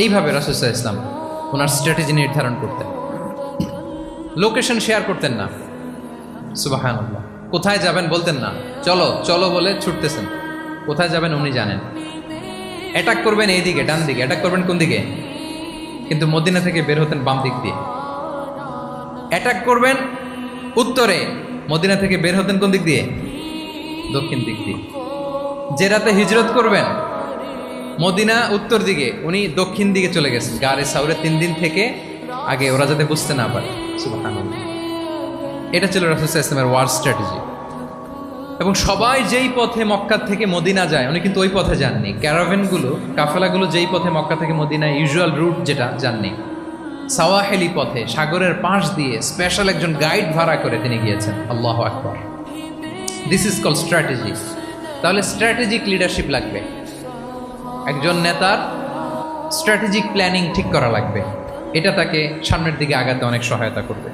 এইভাবে রাসূল সাল্লাল্লাহু আলাইহি ওয়াসাল্লাম ওনার স্ট্র্যাটেজি নির্ধারণ করতেন। লোকেশন শেয়ার করতেন না। সুবহানাল্লাহ। কোথায় যাবেন বলতেন না, চলো চলো বলে ছুটতেছেন। কোথায় যাবেন উনি জানেন। অ্যাটাক করবেন এই দিকে, ডান দিকে। অ্যাটাক করবেন কোন দিকে? কিন্তু মদিনা থেকে বের হতেন বাম দিক দিয়ে। অ্যাটাক করবেন উত্তরে, মদিনা থেকে বের হতেন কোন দিক দিয়ে? দক্ষিণ দিক দিয়ে। যে রাতে হিজরত করবেন মদিনা উত্তর দিকে, উনি দক্ষিণ দিকে চলে গেছেন গারে সাউরে 3 দিন থেকে আগে, ওরা যাতে বুঝতে না পারে। সুবহানাল্লাহ। এটা ছিল রাসূল সাল্লাল্লাহু আলাইহি ওয়াসাল্লামের ওয়ার স্ট্র্যাটেজি। এবং সবাই যেই পথে মক্কা থেকে মদিনা যায় উনি কিন্তু ওই পথে যাননি। ক্যারাভেনগুলো, কাফেলাগুলো যেই পথে মক্কা থেকে মদিনায় ইউজুয়াল রুট যেটা, যাননি। সাওয়াহেলি পথে সাগরের পাশ দিয়ে স্পেশাল একজন গাইড ভাড়া করে তিনি গিয়েছেন। আল্লাহু আকবার। This is call strategy. তাহলে স্ট্র্যাটেজিক লিডারশিপ লাগবে। একজন নেতার স্ট্র্যাটেজিক প্ল্যানিং ঠিক করা লাগবে। এটা তাকে সামনের দিকে আগাতে অনেক সহায়তা করবে।